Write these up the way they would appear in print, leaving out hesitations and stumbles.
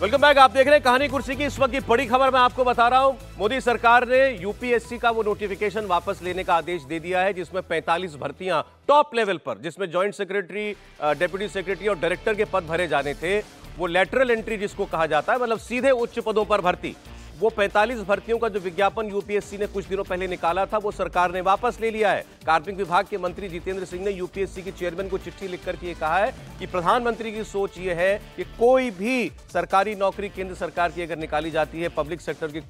Welcome back. आप देख रहे हैं कहानी कुर्सी की। इस वक्त की बड़ी खबर मैं आपको बता रहा हूं। मोदी सरकार ने यूपीएससी का वो नोटिफिकेशन वापस लेने का आदेश दे दिया है जिसमें 45 भर्तियां टॉप लेवल पर, जिसमें जॉइंट सेक्रेटरी, डेप्यूटी सेक्रेटरी और डायरेक्टर के पद भरे जाने थे, वो लेटरल एंट्री जिसको कहा जाता है, मतलब सीधे उच्च पदों पर भर्ती, वो 45 भर्तियों का जो विज्ञापन यूपीएससी ने कुछ दिनों पहले निकाला था वो सरकार ने वापस ले लिया है। कार्मिक विभाग के मंत्री जितेंद्र सिंह ने यूपीएससी के चेयरमैन को चिट्ठी लिखकर के कहा है कि प्रधानमंत्री की सोच ये है कि कोई भी सरकारी नौकरी केंद्र सरकार की अगर निकाली जाती है, पब्लिक सेक्टर के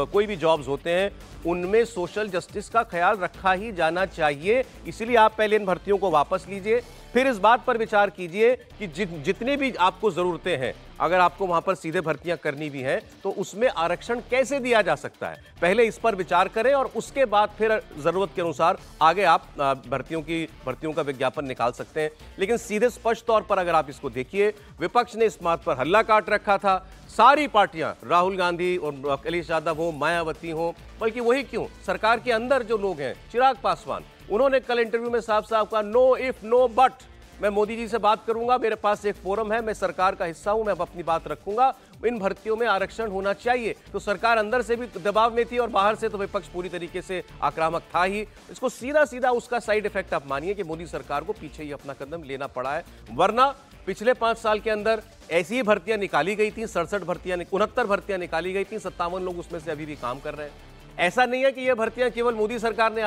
कोई भी जॉब्स होते हैं, उनमें सोशल जस्टिस का ख्याल रखा ही जाना चाहिए। इसलिए आप पहले इन भर्तियों को वापस लीजिए, फिर इस बात पर विचार कीजिए कि जितनी भी आपको जरूरतें हैं, अगर आपको वहां पर सीधे भर्तियां करनी भी हैं तो उसमें आरक्षण कैसे दिया जा सकता है, पहले इस पर विचार करें और उसके बाद फिर जरूरत के अनुसार आगे आप भर्तियों का विज्ञापन निकाल सकते हैं। लेकिन सीधे स्पष्ट तौर पर अगर आप इसको देखिए, विपक्ष ने इस बात पर हल्ला काट रखा था। सारी पार्टियां, राहुल गांधी और अखिलेश यादव हो, मायावती हो, बल्कि वही क्यों, सरकार के अंदर जो लोग हैं, चिराग पासवान, उन्होंने कल इंटरव्यू में साफ साफ कहा, नो इफ नो बट, मैं मोदी जी से बात करूंगा, मेरे पास एक फोरम है, मैं सरकार का हिस्सा हूं, मैं अपनी बात रखूंगा, इन भर्तियों में आरक्षण होना चाहिए। तो सरकार अंदर से भी दबाव में थी और बाहर से तो विपक्ष पूरी तरीके से आक्रामक था ही। इसको सीधा सीधा उसका साइड इफेक्ट आप मानिए कि मोदी सरकार को पीछे ही अपना कदम लेना पड़ा है। वरना पिछले 5 साल के अंदर ऐसी ही भर्तियां निकाली गई थी, 69 भर्तियां निकाली गई थी, 57 लोग उसमें से अभी भी काम कर रहे हैं। ऐसा नहीं है कि ये भर्तियां केवल मोदी सरकार ने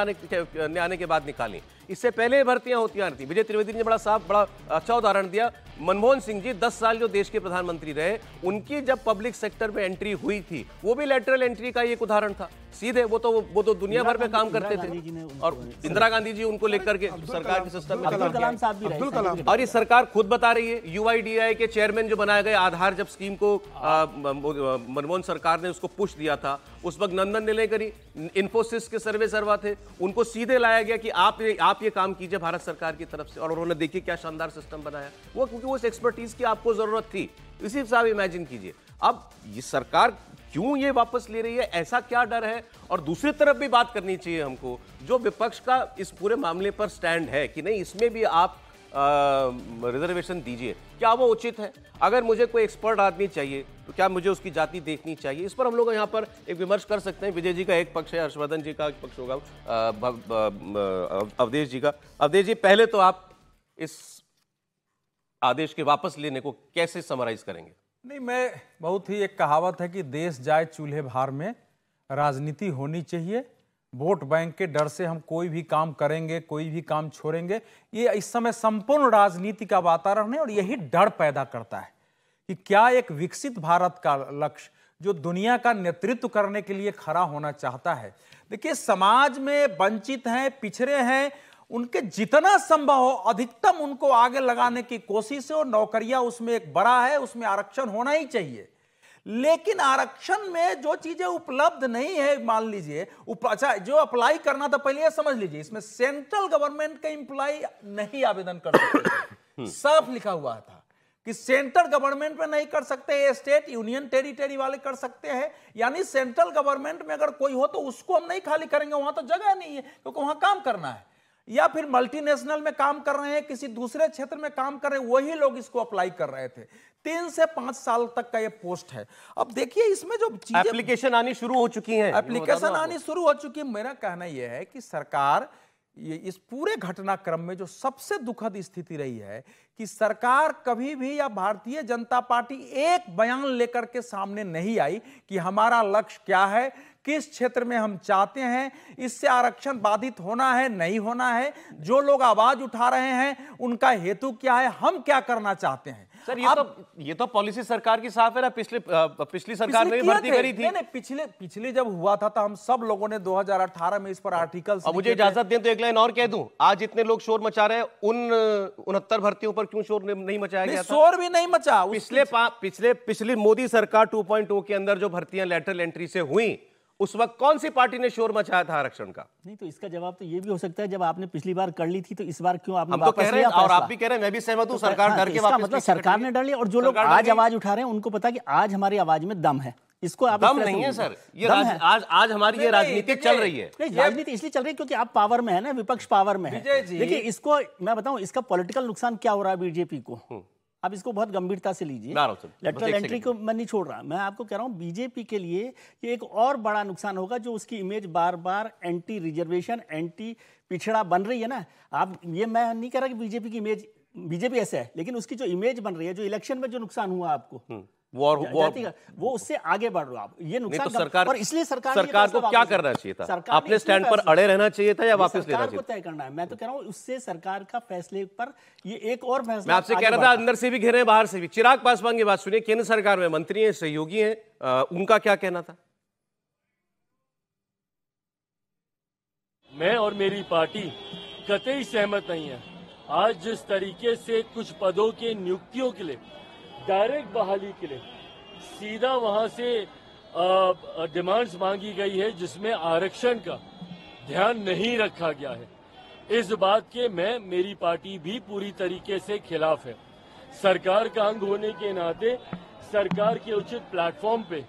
आने के बाद निकाली, इससे पहले भर्तियां होती आ रही थी। विजय त्रिवेदी ने बड़ा अच्छा उदाहरण दिया। मनमोहन सिंह जी 10 साल जो देश के प्रधानमंत्री रहे, उनकी जब पब्लिक सेक्टर में एंट्री हुई थी, वो भी लेटरल एंट्री का एक उदाहरण था। सीधे वो तो दुनिया भर में काम करते थे और इंदिरा गांधी जी उनको लेकर के सरकार के सिस्टम में, और ये सरकार खुद बता रही है। यूआईडीआई के चेयरमैन जो बनाए गए, आधार जब स्कीम को मनमोहन सरकार ने उसको पुश दिया था, उस वक्त नंदन नीलेकनी इन्फोसिस के सर्वा थे, उनको सीधे लाया गया कि आप ये काम कीजिए भारत सरकार की तरफ से, और उन्होंने देखिए क्या शानदार सिस्टम बनाया। वो क्योंकि उस एक्सपर्टीज की आपको जरूरत थी। इसी हिसाब से इमेजिन कीजिए अब ये सरकार क्यों ये वापस ले रही है, ऐसा क्या डर है। और दूसरी तरफ भी बात करनी चाहिए हमको, जो विपक्ष का इस पूरे मामले पर स्टैंड है कि नहीं, इसमें भी आप रिजर्वेशन दीजिए, क्या वो उचित है। अगर मुझे कोई एक्सपर्ट आदमी चाहिए तो क्या मुझे उसकी जाति देखनी चाहिए, इस पर हम लोग यहाँ पर एक विमर्श कर सकते हैं। विजय जी का एक पक्ष है, हर्षवर्धन जी का एक पक्ष होगा, अवधेश जी का। अवधेश जी, पहले तो आप इस आदेश के वापस लेने को कैसे समराइज करेंगे? नहीं, मैं बहुत ही एक कहावत है कि देश जाए चूल्हे भार में, राजनीति होनी चाहिए। वोट बैंक के डर से हम कोई भी काम करेंगे, कोई भी काम छोड़ेंगे, ये इस समय संपूर्ण राजनीति का वातावरण है और यही डर पैदा करता है कि क्या एक विकसित भारत का लक्ष्य जो दुनिया का नेतृत्व करने के लिए खड़ा होना चाहता है। देखिए, समाज में वंचित हैं, पिछड़े हैं, उनके जितना संभव हो अधिकतम उनको आगे लगाने की कोशिश है और नौकरियां उसमें एक बड़ा है, उसमें आरक्षण होना ही चाहिए। लेकिन आरक्षण में जो चीजें उपलब्ध नहीं है, मान लीजिए अच्छा, जो अप्लाई करना था, पहले ये समझ लीजिए, इसमें सेंट्रल गवर्नमेंट का एम्प्लॉय नहीं आवेदन कर सकते। साफ लिखा हुआ था कि सेंट्रल गवर्नमेंट में नहीं कर सकते, स्टेट यूनियन टेरिटरी वाले कर सकते हैं। यानी सेंट्रल गवर्नमेंट में अगर कोई हो तो उसको हम नहीं खाली करेंगे, वहां तो जगह नहीं है क्योंकि वहां काम करना है। या फिर मल्टीनेशनल में काम कर रहे हैं, किसी दूसरे क्षेत्र में काम कर रहे हैं, वही लोग इसको अप्लाई कर रहे थे। 3 से 5 साल तक का ये पोस्ट है। अब देखिए, इसमें जो चीजें एप्लीकेशन आनी शुरू हो चुकी हैं, एप्लीकेशन आनी शुरू हो चुकी है। मेरा कहना यह है कि सरकार इस पूरे घटनाक्रम में जो सबसे दुखद स्थिति रही है कि सरकार कभी भी या भारतीय जनता पार्टी एक बयान लेकर के सामने नहीं आई कि हमारा लक्ष्य क्या है, किस क्षेत्र में हम चाहते हैं, इससे आरक्षण बाधित होना है, नहीं होना है, जो लोग आवाज उठा रहे हैं उनका हेतु क्या है, हम क्या करना चाहते हैं। सर, ये तो पॉलिसी सरकार की साफ है ना। पिछली सरकार ने भी भर्ती करी थी। नहीं, पिछले जब हुआ था तो हम सब लोगों ने 2018 में इस पर आर्टिकल्स। अब मुझे इजाजत दें तो एक लाइन और कह दूं, आज इतने लोग शोर मचा रहे हैं, उन 69 भर्तियों पर क्यों शोर नहीं मचाया गया था? शोर भी नहीं मचा। पिछली मोदी सरकार 2.0 के अंदर जो भर्तियां लेटरल एंट्री से हुई, उस वक्त कौन सी पार्टी ने शोर मचाया था आरक्षण का? नहीं, तो इसका जवाब तो ये भी हो सकता है, जब आपने पिछली बार कर ली थी तो इस बार क्यों आपने हम तो कह रहे हैं, और आप भी कह रहे हैं, मैं भी सहमत हूं, सरकार डर के वापस। मतलब सरकार ने डर लिया और जो लोग आज आवाज उठा रहे हैं उनको पता कि आज हमारी आवाज में दम है। इसको आप दम नहीं है सर, ये आज हमारी ये राजनीति चल रही है। राजनीति इसलिए चल रही है क्योंकि आप पावर में है ना, विपक्ष पावर में है। देखिए, इसको मैं बताऊं, इसका पॉलिटिकल नुकसान क्या हो रहा है बीजेपी को। आप इसको बहुत गंभीरता से लीजिए। लेटरल एंट्री को मैं नहीं छोड़ रहा, मैं आपको कह रहा हूँ बीजेपी के लिए ये एक और बड़ा नुकसान होगा, जो उसकी इमेज बार बार एंटी रिजर्वेशन, एंटी पिछड़ा बन रही है ना। आप ये, मैं नहीं कह रहा कि बीजेपी की इमेज, बीजेपी ऐसा है, लेकिन उसकी जो इमेज बन रही है, जो इलेक्शन में जो नुकसान हुआ आपको, वो उससे आगे बढ़ रहे हो आप। ये नुकसान तो सरकार, और इसलिए सरकार को क्या करना चाहिए था? अपने स्टैंड पर अड़े रहना चाहिए था या वापस लेना चाहिए? तय करना है। मैं तो कह रहा हूँ उससे सरकार का फैसले पर ये एक और फैसला। मैं आपसे कह रहा था, अंदर से भी घेरे बाहर से भी। चिराग पासवान की बात सुनिए, केंद्र सरकार में मंत्री हैं, सहयोगी हैं, उनका क्या कहना था? मैं और मेरी पार्टी कतई सहमत नहीं है। आज जिस तरीके से कुछ पदों के नियुक्तियों के लिए, डायरेक्ट बहाली के लिए सीधा वहां से डिमांड्स मांगी गई है, जिसमें आरक्षण का ध्यान नहीं रखा गया है, इस बात के मैं, मेरी पार्टी भी पूरी तरीके से खिलाफ है। सरकार का अंग होने के नाते सरकार के उचित प्लेटफॉर्म पे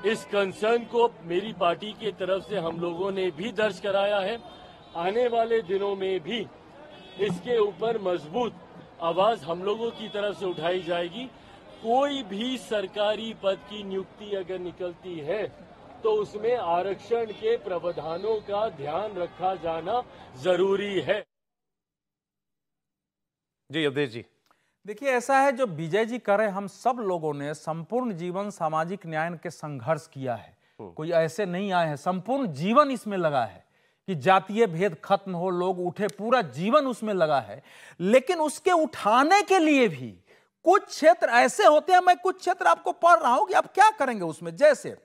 इस कंसर्न को मेरी पार्टी की तरफ से हम लोगों ने भी दर्ज कराया है। आने वाले दिनों में भी इसके ऊपर मजबूत आवाज हम लोगों की तरफ से उठाई जाएगी। कोई भी सरकारी पद की नियुक्ति अगर निकलती है तो उसमें आरक्षण के प्रावधानों का ध्यान रखा जाना जरूरी है। जी अवधेश जी, देखिए ऐसा है, जो विजय जी कर रहे, हम सब लोगों ने संपूर्ण जीवन सामाजिक न्याय के संघर्ष किया है। कोई ऐसे नहीं आए हैं, संपूर्ण जीवन इसमें लगा है कि जातीय भेद खत्म हो, लोग उठे, पूरा जीवन उसमें लगा है। लेकिन उसके उठाने के लिए भी कुछ क्षेत्र ऐसे होते हैं, मैं कुछ क्षेत्र आपको पढ़ रहा हूं कि आप क्या करेंगे उसमें। जैसे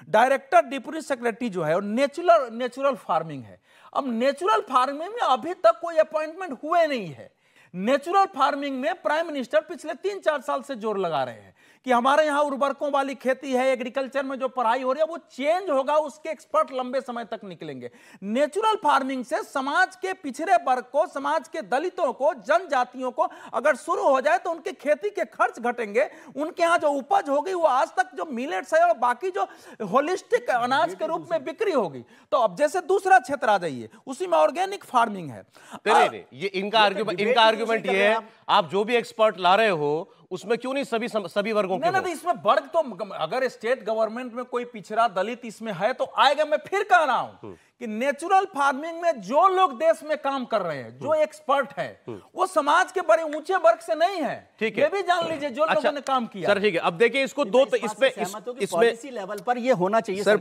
डायरेक्टर डिप्टी सेक्रेटरी जो है, और नेचुरल फार्मिंग है। अब नेचुरल फार्मिंग में अभी तक कोई अपॉइंटमेंट हुए नहीं है। नेचुरल फार्मिंग में प्राइम मिनिस्टर पिछले 3-4 साल से जोर लगा रहे हैं कि हमारे यहाँ उर्वरकों वाली खेती है, एग्रीकल्चर में जो पढ़ाई हो रही है वो चेंज होगा, उसके एक्सपर्ट लंबे समय तक निकलेंगे। नेचुरल फार्मिंग से समाज के पिछड़े वर्ग को, समाज के दलितों को, जनजातियों को अगर शुरू हो जाए तो उनके खेती के खर्च घटेंगे, उनके यहाँ जो उपज होगी वो आज तक जो मिलेट्स है और बाकी जो होलिस्टिक अनाज के रूप में बिक्री होगी। तो अब जैसे दूसरा क्षेत्र आ जाइए, उसी में ऑर्गेनिक फार्मिंग है। नहीं, ये इनका आर्ग्यूमेंट ये है, आप जो भी एक्सपर्ट ला रहे हो उसमें क्यों नहीं सभी वर्गों के? नहीं, इसमें वर्ग तो, अगर स्टेट गवर्नमेंट में कोई पिछड़ा दलित इसमें है तो आएगा। मैं फिर कह रहा हूं कि नेचुरल फार्मिंग में जो लोग देश में काम कर रहे हैं, जो एक्सपर्ट है, वो समाज के बड़े ऊंचे वर्ग से नहीं है। ठीक है, ये भी जान लीजिए जो लोगों ने काम किया। सर ठीक है, अब देखिए इसको दो, इसमें लेवल पर ये होना चाहिए सर।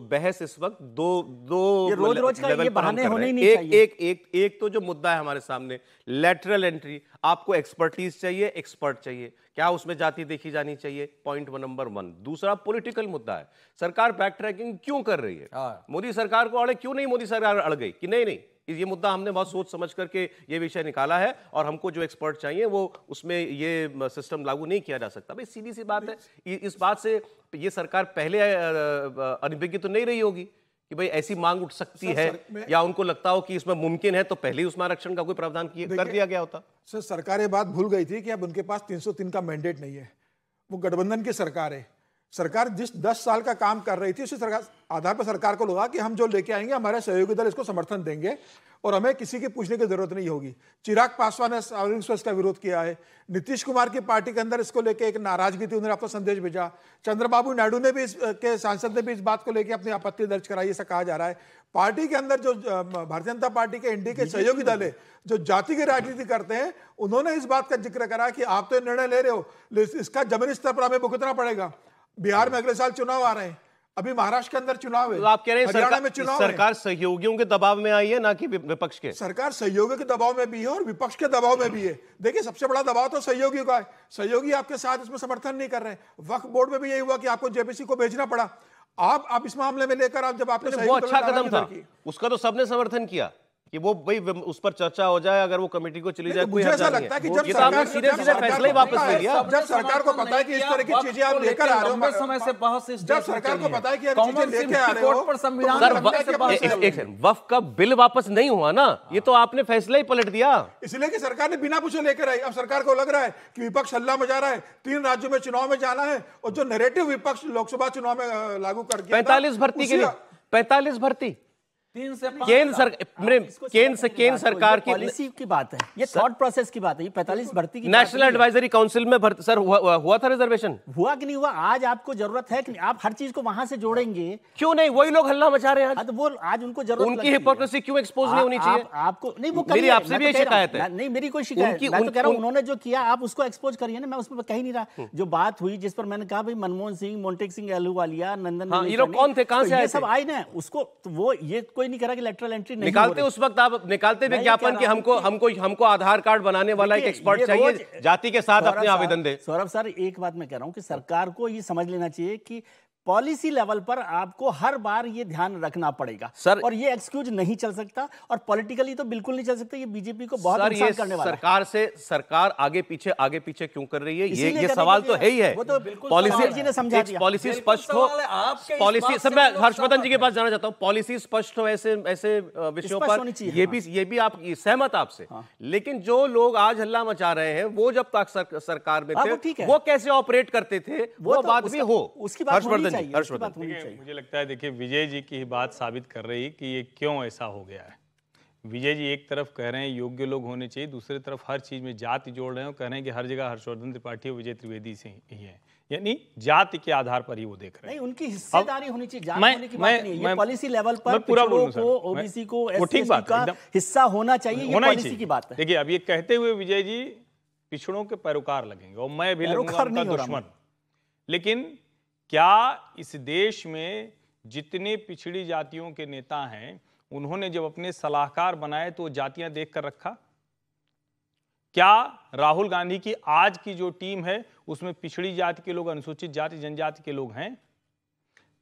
बहस इस वक्त दो रोज का ये बहाने होने ही नहीं चाहिए। एक तो जो मुद्दा है हमारे सामने, लेटरल एंट्री, आपको एक्सपर्टीज चाहिए, एक्सपर्ट चाहिए, क्या उसमें जाति देखी जानी चाहिए? Point number 1। दूसरा पॉलिटिकल मुद्दा है, सरकार बैक ट्रैकिंग क्यों कर रही है? मोदी सरकार को अड़े क्यों नहीं? मोदी सरकार अड़ गई कि नहीं, ये मुद्दा हमने बहुत सोच समझ करके ये विषय निकाला है और हमको जो एक्सपर्ट चाहिए वो उसमें ये सिस्टम लागू नहीं किया जा सकता। भाई सीधी सी बात है, इस बात से ये सरकार पहले अनभिज्ञ तो नहीं रही होगी कि भाई ऐसी मांग उठ सकती है, या उनको लगता हो कि इसमें मुमकिन है तो पहले ही उसमें आरक्षण का कोई प्रावधान कर दिया गया होता। सर सरकार ये बात भूल गई थी कि अब उनके पास 303 का मैंडेट नहीं है, वो गठबंधन की सरकार है। सरकार जिस 10 साल का काम कर रही थी उसी सरकार आधार पर सरकार को लगा कि हम जो लेके आएंगे हमारे सहयोगी दल इसको समर्थन देंगे और हमें किसी की पूछने की जरूरत नहीं होगी। चिराग पासवान ने इसका विरोध किया है, नीतीश कुमार की पार्टी के अंदर इसको लेके एक नाराजगी थी, उन्होंने अपना संदेश भेजा। चंद्रबाबू नायडू ने भी के सांसद ने भी इस बात को लेकर अपनी आपत्ति दर्ज कराई, ऐसा कहा जा रहा है। पार्टी के अंदर जो भारतीय जनता पार्टी के एनडीए के सहयोगी दल है जो जाति की राजनीति करते हैं, उन्होंने इस बात का जिक्र करा कि आप तो निर्णय ले रहे हो, इसका जमीनी स्तर पर हमें भुगतना पड़ेगा। बिहार में अगले साल चुनाव आ रहे हैं, अभी महाराष्ट्र के अंदर चुनाव है, तो आप कह रहे हैं सरकार सहयोगियों के दबाव में आई है, ना कि विपक्ष के? सरकार सहयोगियों के दबाव में भी है और विपक्ष के दबाव में भी है। देखिए सबसे बड़ा दबाव तो सहयोगियों का है, सहयोगी आपके साथ इसमें समर्थन नहीं कर रहे। वक्फ बोर्ड में भी यही हुआ कि आपको जेपीसी को भेजना पड़ा। आप इस मामले में लेकर आप जब आपने वो अच्छा कदम था, उसका तो सबने समर्थन किया कि वो भाई उस पर चर्चा हो जाए, अगर वो कमेटी को चली जाए। मुझे ऐसा लगता है कि जब सरकार सीधे फैसला ही वापस ले लिया, जब सरकार को पता है कि इस तरह की चीजें आप लेकर आ रहे हो, समय से बहस, जब सरकार को पता है कि आप चीजें लेके आ रहे हो, वक्फ का बिल वापस नहीं हुआ ना, ये तो आपने फैसला ही पलट दिया, इसलिए कि सरकार ने बिना पूछे लेकर आई। अब सरकार को लग रहा है कि विपक्ष हल्ला मचा रहा है, 3 राज्यों में चुनाव में जाना है और जो नैरेटिव विपक्ष लोकसभा चुनाव में लागू कर 45 भर्ती के लिए 45 भर्ती केंद्र सरकार की पॉलिसी की बात है, ये थॉट प्रोसेस की बात है, ये 45 भर्ती की नेशनल एडवाइजरी काउंसिल में सर हुआ था रिजर्वेशन, हुआ कि नहीं हुआ? आज आपको जरूरत है कि नहीं? आप हर चीज को वहां से जोड़ेंगे, क्यों नहीं? वही लोग हल्ला मचा रहे हैं आज। तो वो आज उनको जरूरत उनकी हिपोक्रेसी क्यों एक्सपोज नहीं होनी चाहिए? आपको नहीं, वो मेरी आपसे भी शिकायत है। नहीं, मेरी कोई शिकायत, मैं तो कह रहा हूं उन्होंने जो किया आप उसको एक्सपोज करिए ना, मैं उसमें कह ही नहीं रहा। जो बात हुई जिस पर मैंने कहा भाई मनमोहन सिंह, मोंटेक सिंह अहलूवालिया, नंदन, ये लोग कौन थे, कहां से आए? ये सब आए ना, उसको तो वो ये कोई नहीं कह रहा कि लेटरल एंट्री नहीं निकालते उस वक्त आप निकालते विज्ञापन कि हमको आधार कार्ड बनाने वाला एक एक्सपर्ट चाहिए, जाति के साथ अपने आवेदन दे। सौरभ सर, एक बात मैं कह रहा हूं कि सरकार को ये समझ लेना चाहिए कि पॉलिसी लेवल पर आपको हर बार ये ध्यान रखना पड़ेगा सर, और ये एक्सक्यूज नहीं चल सकता, और पॉलिटिकली तो बिल्कुल नहीं चल सकता। ये बीजेपी को बहुत नुकसान करने वाला है। सरकार आगे पीछे क्यों कर रही है? ये सवाल तो है ही है। पॉलिसी ने समझा दिया, पॉलिसी स्पष्ट हो, पॉलिसी सब। मैं हर्षवर्धन जी के पास जाना चाहता हूं, पॉलिसी स्पष्ट हो ऐसे विषयों पर, ये भी आप सहमत आपसे। लेकिन जो लोग आज हल्ला मचा रहे हैं वो जब तक सरकार में थे वो कैसे ऑपरेट करते थे, वो बात भी हो। उसकी बात मुझे लगता है, देखिए विजय जी की बात साबित कर रही कि ये क्यों ऐसा हो गया है। विजय जी एक तरफ कह रहे हैं योग्य लोग होने चाहिए, दूसरी तरफ हर चीज में जाति जोड़ रहे हैं, कह रहे हैं कि हर जगह हर्षवर्धन त्रिपाठी और विजय त्रिवेदी से ही है, यानी जाति के आधार पर ही वो देख रहे हैं। नहीं, उनकी हिस्सेदारी होनी चाहिए, जाति होने की बात नहीं है। ये पॉलिसी लेवल पर पूरा को, ओबीसी को, एससी का हिस्सा होना चाहिए, ये पॉलिसी की बात है। देखिए अब ये कहते हुए विजय जी पिछड़ों के पैरोकार लगेंगे और मैं भी लगूंगा उनका दुश्मन, लेकिन क्या इस देश में जितने पिछड़ी जातियों के नेता हैं उन्होंने जब अपने सलाहकार बनाए तो जातियां देखकर रखा? क्या राहुल गांधी की आज की जो टीम है उसमें पिछड़ी जाति के लोग, अनुसूचित जाति जनजाति के लोग हैं?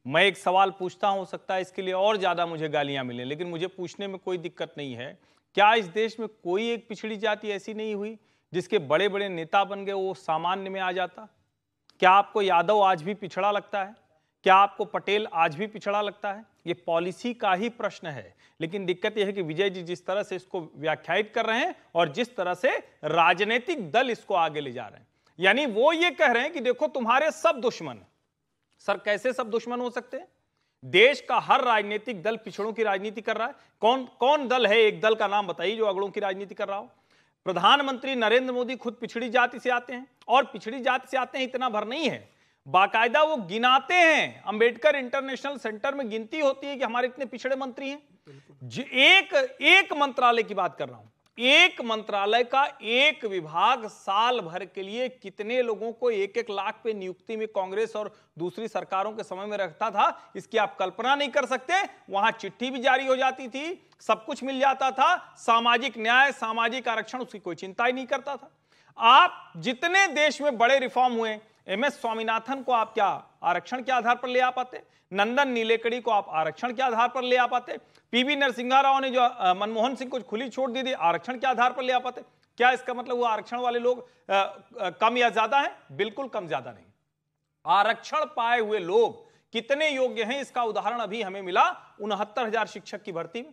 मैं एक सवाल पूछता हूं, हो सकता है इसके लिए और ज्यादा मुझे गालियां मिलें, लेकिन मुझे पूछने में कोई दिक्कत नहीं है। क्या इस देश में कोई एक पिछड़ी जाति ऐसी नहीं हुई जिसके बड़े बड़े नेता बन गए वो सामान्य में आ जाता? क्या आपको यादव आज भी पिछड़ा लगता है? क्या आपको पटेल आज भी पिछड़ा लगता है? ये पॉलिसी का ही प्रश्न है। लेकिन दिक्कत यह है कि विजय जी जिस तरह से इसको व्याख्यायित कर रहे हैं और जिस तरह से राजनीतिक दल इसको आगे ले जा रहे हैं, यानी वो ये कह रहे हैं कि देखो तुम्हारे सब दुश्मन। सर कैसे सब दुश्मन हो सकते हैं? देश का हर राजनीतिक दल पिछड़ों की राजनीति कर रहा है। कौन कौन दल है? एक दल का नाम बताइए जो अगड़ों की राजनीति कर रहा हो। प्रधानमंत्री नरेंद्र मोदी खुद पिछड़ी जाति से आते हैं, और पिछड़ी जाति से आते हैं इतना भर नहीं है, बाकायदा वो गिनाते हैं। अंबेडकर इंटरनेशनल सेंटर में गिनती होती है कि हमारे इतने पिछड़े मंत्री हैं। एक मंत्रालय की बात कर रहा हूं, एक मंत्रालय का एक विभाग साल भर के लिए कितने लोगों को 1-1 लाख पे नियुक्ति में कांग्रेस और दूसरी सरकारों के समय में रखता था, इसकी आप कल्पना नहीं कर सकते। वहां चिट्ठी भी जारी हो जाती थी, सब कुछ मिल जाता था, सामाजिक न्याय, सामाजिक आरक्षण, उसकी कोई चिंता ही नहीं करता था। आप जितने देश में बड़े रिफॉर्म हुए, एमएस स्वामीनाथन को आप क्या आरक्षण के आधार पर ले आ पाते? नंदन नीलेकड़ी को आप आरक्षण के आधार पर ले आ पाते? पीवी नरसिम्हा राव ने जो मनमोहन सिंह को खुली छूट दी थी, आरक्षण के आधार पर ले आ पाते? क्या इसका मतलब वो आरक्षण वाले लोग कम या ज्यादा हैं? बिल्कुल कम ज्यादा नहीं। आरक्षण पाए हुए लोग कितने योग्य हैं इसका उदाहरण अभी हमें मिला 69,000 शिक्षक की भर्ती में।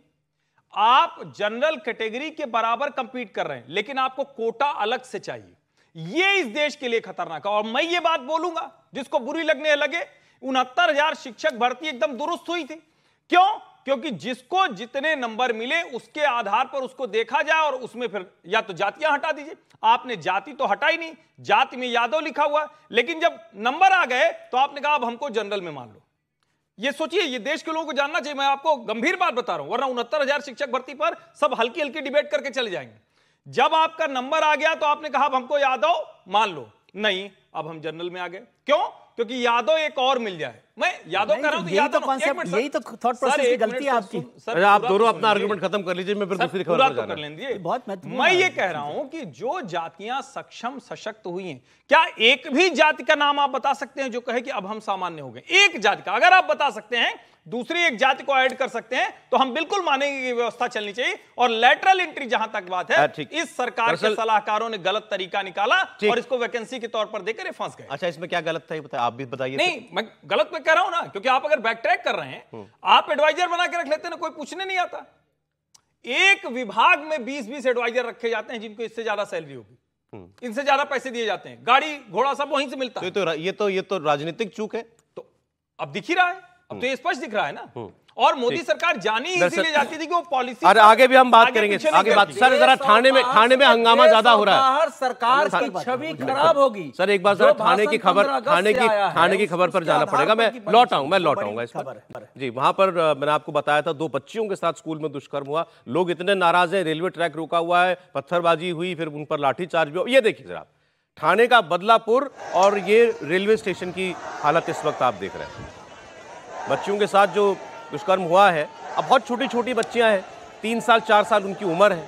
आप जनरल कैटेगरी के बराबर कंपीट कर रहे हैं, लेकिन आपको कोटा अलग से चाहिए। ये इस देश के लिए खतरनाक है। और मैं ये बात बोलूंगा, जिसको बुरी लगने लगे, 69,000 शिक्षक भर्ती एकदम दुरुस्त हुई थी। क्यों? क्योंकि जिसको जितने नंबर मिले उसके आधार पर उसको देखा जाए और उसमें फिर या तो जातियां हटा दीजिए। आपने जाति तो हटाई नहीं, जाति में यादव लिखा हुआ, लेकिन जब नंबर आ गए तो आपने कहा अब हमको जनरल में मान लो। ये सोचिए, ये देश के लोगों को जानना चाहिए। मैं आपको गंभीर बात बता रहा हूं, वरना 69,000 शिक्षक भर्ती पर सब हल्की हल्की डिबेट करके चले जाएंगे। जब आपका नंबर आ गया तो आपने कहा अब हमको यादव मान लो, नहीं अब हम जनरल में आ गए। क्यों? क्योंकि यादव एक और मिल जाए। मैं यादव कर रहा हूं, यही तो कॉन्सेप्ट, यही तो थॉट प्रोसेस की गलती है आपकी। सर आप दोनों अपना आर्गुमेंट खत्म कर लीजिए, मैं फिर दूसरी खबर पर कर लेंगे। बहुत महत्वपूर्ण। मैं ये कह रहा हूं कि जो जातियां सक्षम सशक्त हुई हैं, क्या एक भी जाति का नाम आप बता सकते हैं जो कहे कि अब हम सामान्य हो गए? एक जाति का अगर आप बता सकते हैं, दूसरी एक जाति को ऐड कर सकते हैं, तो हम बिल्कुल मानेंगे कि व्यवस्था चलनी चाहिए। और लेटरल एंट्री जहां तक बात है, इस सरकार के सलाहकारों ने गलत तरीका निकाला और इसको वैकेंसी के तौर पर देकर फंस गए। अच्छा, इसमें क्या गलत था बताइए, आप भी बताइए। नहीं, मैं गलत में कह रहा हूं ना, क्योंकि आप अगर बैक ट्रैक कर रहे हैं, आप एडवाइजर बना के रख लेते हैं, कोई पूछने नहीं आता। एक विभाग में 20-20 एडवाइजर रखे जाते हैं जिनको इससे ज्यादा सैलरी होगी, इनसे ज्यादा पैसे दिए जाते हैं, गाड़ी घोड़ा सब वहीं से मिलता है। ये तो राजनीतिक चूक है। तो अब दिख ही रहा है, अब तो ये स्पष्ट दिख रहा है ना। और मोदी सरकार जानी इसीलिए जाती थी कि वो पॉलिसी अरे आगे भी हम बात करेंगे, आगे बात। सर जरा थाने में हंगामा ज्यादा हो रहा है, सरकार की छवि खराब होगी। सर एक बार जरा थाने की खबर पर जाना पड़ेगा। मैं लौट आऊंगा इस पर। जी, वहां पर मैंने आपको बताया था 2 बच्चियों के साथ स्कूल में दुष्कर्म हुआ, लोग इतने नाराज हैं, रेलवे ट्रैक रोका हुआ है, पत्थरबाजी हुई, फिर उन पर लाठीचार्ज भी हुआ। ये देखिए जरा थाने का बदलापुर और ये रेलवे स्टेशन की हालत इस वक्त आप देख रहे हैं। बच्चियों के साथ जो दुष्कर्म हुआ है, अब बहुत छोटी छोटी बच्चियां हैं, 3 साल 4 साल उनकी उम्र है,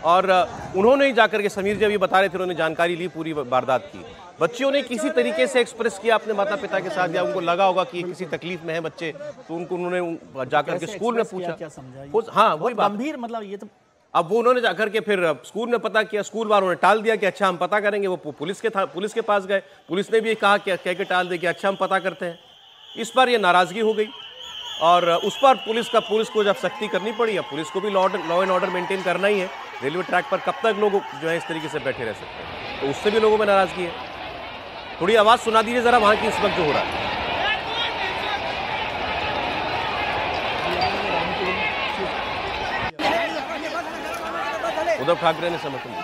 और उन्होंने ही जाकर के, समीर जी अभी बता रहे थे, उन्होंने जानकारी ली पूरी वारदात की। बच्चियों ने किसी तरीके से एक्सप्रेस किया अपने माता पिता के साथ, या उनको लगा होगा कि किसी तकलीफ में है बच्चे, तो उन्होंने जाकर के स्कूल में पूछा। हाँ वही गंभीर, मतलब ये तो अब वो उन्होंने जाकर के फिर स्कूल में पता किया, स्कूल वालों ने टाल दिया कि अच्छा हम पता करेंगे। वो पुलिस के पास गए, पुलिस ने भी कहा कि कह के टाल दे कि अच्छा हम पता करते हैं। इस पर ये नाराजगी हो गई और उस पर पुलिस को जब सख्ती करनी पड़ी। अब पुलिस को भी लॉ एंड ऑर्डर मेंटेन करना ही है। रेलवे ट्रैक पर कब तक लोग जो है इस तरीके से बैठे रह सकते हैं, तो उससे भी लोगों में नाराजगी है। थोड़ी आवाज सुना दीजिए जरा वहां की इस वक्त जो हो रहा है। उद्धव ठाकरे ने समर्थन दिया।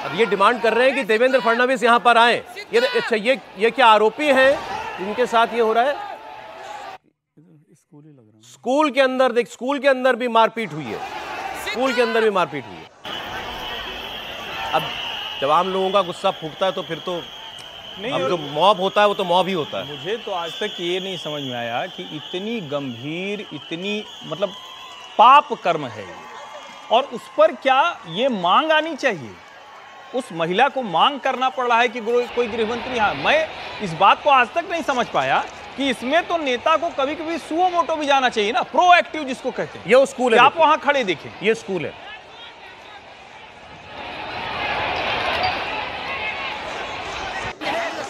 अब ये डिमांड कर रहे हैं कि देवेंद्र फडणवीस यहां पर आए। अच्छा ये क्या आरोपी हैं जिनके साथ ये हो रहा है? स्कूल के अंदर भी मारपीट हुई है। अब जब आम लोगों का गुस्सा फूटता है तो फिर तो नहीं, अब जो मॉब होता है वो तो मॉब ही होता है। मुझे तो आज तक ये नहीं समझ में आया कि इतनी गंभीर, इतनी मतलब पाप कर्म है और उस पर क्या ये मांग आनी चाहिए? उस महिला को मांग करना पड़ रहा है कि कोई गृहमंत्री। हाँ, मैं इस बात को आज तक नहीं समझ पाया कि इसमें तो नेता को कभी कभी सुओ मोटो भी जाना चाहिए ना, प्रोएक्टिव जिसको कहते हैं। ये स्कूल है, आप वहां खड़े देखें, ये स्कूल है।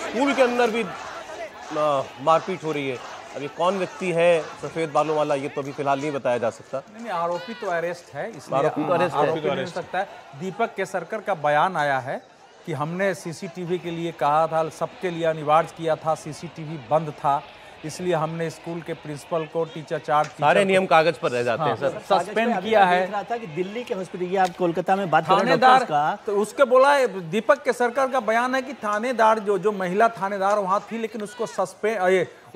स्कूल के अंदर भी मारपीट हो रही है। अभी कौन व्यक्ति है सफेद बालों वाला, ये तो अभी फिलहाल नहीं बताया जा सकता। नहीं, आरोपी तो अरेस्ट है, इसलिए आरोपी तो अरेस्ट हो सकता है। दीपक केसरकर का बयान आया है कि हमने सीसीटीवी के लिए कहा था, सबके लिए अनिवार्य किया था, सीसीटीवी बंद था, इसलिए हमने स्कूल के प्रिंसिपल को, टीचर चार्ज, सारे नियम कागज पर रह जाते हैं सर। सस्पेंड किया है। रहा था कि दिल्ली के हॉस्पिटल, ये आप कोलकाता में बात थानेदार का, तो उसके बोला है, दीपक केसरकर का बयान है कि थानेदार जो महिला थानेदार वहां थी, लेकिन उसको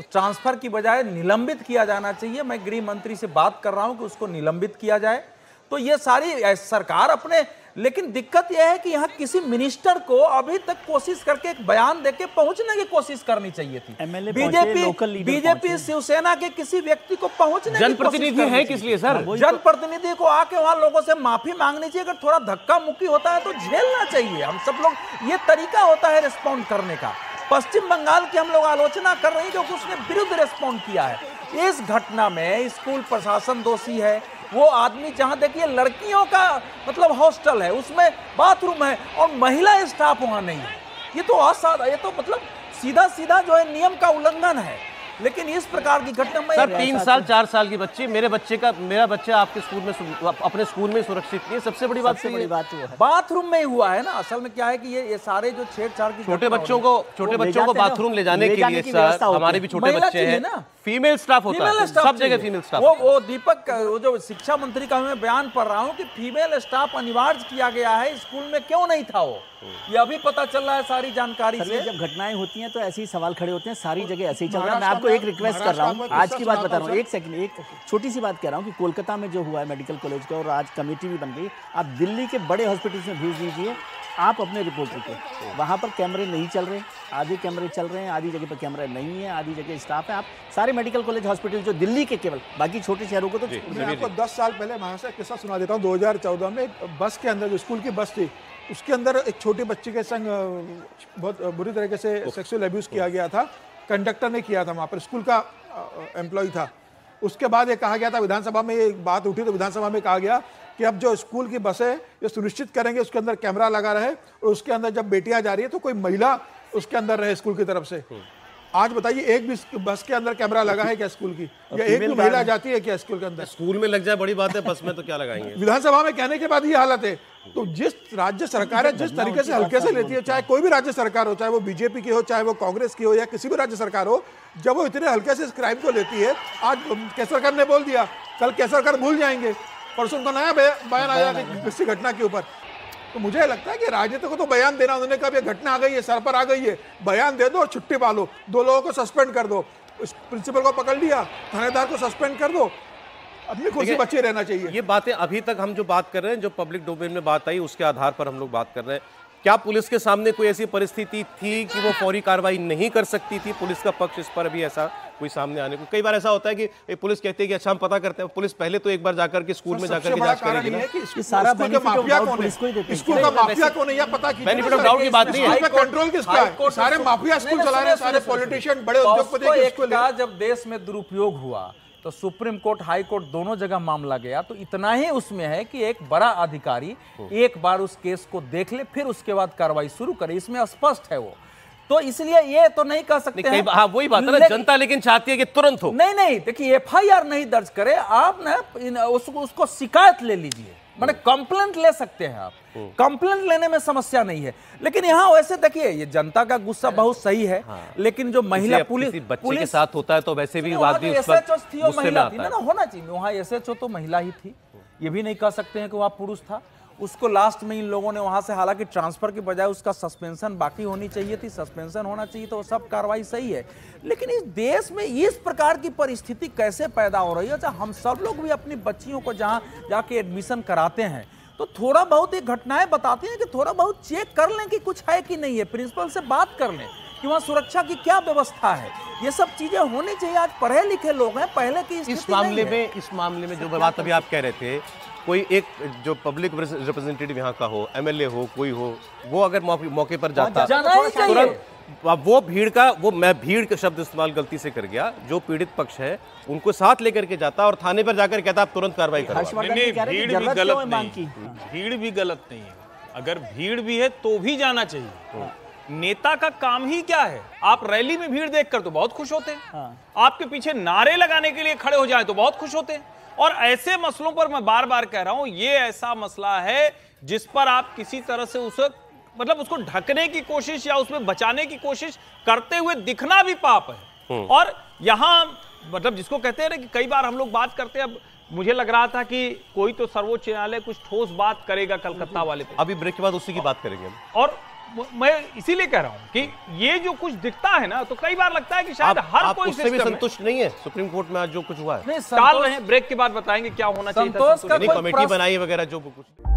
ट्रांसफर की बजाय निलंबित किया जाना चाहिए। मैं गृह मंत्री से बात कर रहा हूं कि उसको निलंबित किया जाए। तो ये सारी सरकार अपने, लेकिन दिक्कत यह है कि यहाँ किसी मिनिस्टर को अभी तक कोशिश करके एक बयान देके पहुंचने की कोशिश करनी चाहिए थी। बीजेपी शिवसेना के किसी व्यक्ति को पहुंचने, जनप्रतिनिधि है किस लिए सर? जनप्रतिनिधि को आके वहां लोगों से माफी मांगनी चाहिए। अगर थोड़ा धक्का मुक्की होता है तो झेलना चाहिए। हम सब लोग, ये तरीका होता है रिस्पॉन्ड करने का। पश्चिम बंगाल की हम लोग आलोचना कर रहे हैं क्योंकि उसने विरुद्ध रिस्पॉन्ड किया है। इस घटना में स्कूल प्रशासन दोषी है। वो आदमी, जहां देखिए लड़कियों का मतलब हॉस्टल है, उसमें बाथरूम है और महिला स्टाफ वहां नहीं है, ये तो असाधारण, ये तो मतलब सीधा जो है नियम का उल्लंघन है। लेकिन इस प्रकार की घटना में सर 3 साल 4 साल की बच्ची, मेरा बच्चा आपके स्कूल में, अपने स्कूल में सुरक्षित नहीं है। सबसे बड़ी बात वो है बाथरूम में ही हुआ है ना। असल में क्या है कि ये सारे जो छेड़छाड़ की, छोटे बच्चों को बाथरूम ले जाने के लिए सर, हमारे भी छोटे बच्चे हैं ना, फीमेल स्टाफ होता है सब जगह, फीमेल स्टाफ। वो दीपक, वो जो शिक्षा मंत्री का मैं बयान पढ़ रहा हूँ कि फीमेल स्टाफ अनिवार्य किया गया है, स्कूल में क्यों नहीं था वो, ये अभी पता चल रहा है सारी जानकारी से। जब घटनाएं होती हैं तो ऐसे ही सवाल खड़े होते हैं, सारी जगह ऐसे ही चल रहा है। मैं आपको एक रिक्वेस्ट कर रहा हूँ, आज की बात बता रहा हूँ, एक सेकंड, एक छोटी सी बात कह रहा हूँ कि कोलकाता में जो हुआ है मेडिकल कॉलेज का, और आज कमेटी भी बन गई, आप दिल्ली के बड़े हॉस्पिटल्स में भेज दीजिए आप अपने रिपोर्टर को। वहाँ पर कैमरे नहीं चल रहे, आधे कैमरे चल रहे हैं, आधी जगह पर कैमरा नहीं है, आधी जगह स्टाफ है। आप सारे मेडिकल कॉलेज हॉस्पिटल जो दिल्ली के, केवल बाकी छोटे शहरों को तो मैं आपको 10 साल पहले वहाँ से किस्सा सुना देता हूँ। 2014 में बस के अंदर, जो स्कूल की बस थी, उसके अंदर एक छोटी बच्ची के संग बहुत बुरी तरीके से सेक्सुअल अब्यूज किया गया था। कंडक्टर ने किया था, वहाँ पर स्कूल का एम्प्लॉय था। उसके बाद ये कहा गया था, विधानसभा में ये बात उठी तो विधानसभा में कहा गया कि अब जो स्कूल की बसें ये सुनिश्चित करेंगे उसके अंदर कैमरा लगा रहे, और उसके अंदर जब बेटियां जा रही है तो कोई महिला उसके अंदर रहे स्कूल की तरफ से। आज बताइए एक भी बस के अंदर कैमरा लगा है क्या स्कूल की, या एक भी महिला जाती है क्या स्कूल के अंदर? स्कूल में लग जाए बड़ी बात है, बस में तो क्या लगाएंगे? विधानसभा में कहने के बाद ये हालत है। तो जिस राज्य सरकार है जिस तरीके से हल्के से लेती है, चाहे कोई भी राज्य सरकार हो, चाहे वो बीजेपी की हो, चाहे वो कांग्रेस की हो, या किसी भी राज्य सरकार हो, जब वो इतने हल्के से इस क्राइम को लेती है, आज केसरकर ने बोल दिया, कल केसरकर भूल जाएंगे, परसों उनका नया बयान आया किसी घटना के ऊपर। तो मुझे लगता है कि राजनीति को तो बयान देना, उन्होंने कहा ये घटना आ गई है, सर पर आ गई है, बयान दे दो और छुट्टी पालो, 2 लोगों को सस्पेंड कर दो, उस प्रिंसिपल को पकड़ लिया, थानेदार को सस्पेंड कर दो, अपनी खुशी बचे रहना चाहिए। ये बातें अभी तक हम जो बात कर रहे हैं, जो पब्लिक डोमेन में बात आई, उसके आधार पर हम लोग बात कर रहे हैं। क्या पुलिस के सामने कोई ऐसी परिस्थिति थी कि वो फौरी कार्रवाई नहीं कर सकती थी? पुलिस का पक्ष इस पर भी ऐसा कोई सामने आने को, कई बार ऐसा होता है कि पुलिस कहती है कि अच्छा हम पता करते हैं, पुलिस पहले तो एक बार जाकर के स्कूल में जाकर के जांच करेगी ना। सारा बेनिफिट ऑफ डाउट पुलिस को ही देते हैं। स्कूल का माफिया कौन है या पता कीजिए। बेनिफिट ऑफ डाउट की बात नहीं है, कंट्रोल किसका है? सारे माफिया स्कूल चला रहे हैं, सारे पॉलिटिशियन, बड़े उद्योगपति। जब देश में दुरुपयोग हुआ तो सुप्रीम कोर्ट, हाई कोर्ट दोनों जगह मामला गया, तो इतना ही उसमें है कि एक बड़ा अधिकारी एक बार उस केस को देख ले, फिर उसके बाद कार्रवाई शुरू करे, इसमें स्पष्ट है वो। तो इसलिए ये तो नहीं कह सकते हैं। हाँ, वही बात है ना, जनता लेकिन चाहती है कि तुरंत हो। नहीं, देखिए FIR नहीं दर्ज करे आप ना, उसको शिकायत ले लीजिए, माने कंप्लेंट ले सकते हैं आप, कंप्लेंट लेने में समस्या नहीं है। लेकिन यहाँ वैसे देखिए, ये जनता का गुस्सा बहुत सही है, लेकिन जो महिला पुलिस बच्चे के साथ होता है तो वैसे भी आदमी उस वक्त महिला थी ना, होना चाहिए वहाँ SHO तो महिला ही थी, ये भी नहीं कह सकते हैं कि वहाँ पुरुष था। उसको लास्ट में इन लोगों ने वहां से, हालांकि ट्रांसफर की बजाय उसका सस्पेंशन बाकी होनी चाहिए थी, सस्पेंशन होना चाहिए, तो सब कार्रवाई सही है। लेकिन इस देश में इस प्रकार की परिस्थिति कैसे पैदा हो रही है? अच्छा, हम सब लोग भी अपनी बच्चियों को जहां जाके एडमिशन कराते हैं तो थोड़ा बहुत ये घटनाएं बताती हैं कि थोड़ा बहुत चेक कर लें कि कुछ है कि नहीं है, प्रिंसिपल से बात कर लें कि वहाँ सुरक्षा की क्या व्यवस्था है, ये सब चीजें होनी चाहिए। आज पढ़े लिखे लोग हैं, पहले की इस मामले में जो बात अभी आप कह रहे थे, कोई एक जो पब्लिक रिप्रेजेंटेटिव यहाँ का हो, MLA हो, कोई हो, वो अगर मौके पर जाता तुरंत, वो मैं भीड़ का शब्द इस्तेमाल गलती से कर गया, जो पीड़ित पक्ष है उनको साथ लेकर के जाता और थाने पर जाकर कहता आप तुरंत कार्रवाई करो। भीड़ भी गलत नहीं, भीड़ भी गलत नहीं है, अगर भीड़ भी है तो भी जाना चाहिए। नेता का काम ही क्या है? आप रैली में भीड़ देखकर तो बहुत खुश होते हैं, आपके पीछे नारे लगाने के लिए खड़े हो जाए तो बहुत खुश होते हैं। और ऐसे मसलों पर मैं बार बार कह रहा हूं, ये ऐसा मसला है जिस पर आप किसी तरह से उसे उसको ढकने की कोशिश या उसमें बचाने की कोशिश करते हुए दिखना भी पाप है। और यहां जिसको कहते हैं ना कि कई बार हम लोग बात करते हैं, अब मुझे लग रहा था कि कोई तो सर्वोच्च न्यायालय कुछ ठोस बात करेगा कलकत्ता वाले पे। अभी ब्रेक के बाद उसी की बात करेंगे हम। और मैं इसीलिए कह रहा हूं कि ये जो कुछ दिखता है ना, तो कई बार लगता है कि शायद हर कोई उससे भी संतुष्ट नहीं है। सुप्रीम कोर्ट में आज जो कुछ हुआ है, टाल रहे हैं, ब्रेक के बाद बताएंगे क्या होना चाहिए। कमेटी बनाई वगैरह जो कुछ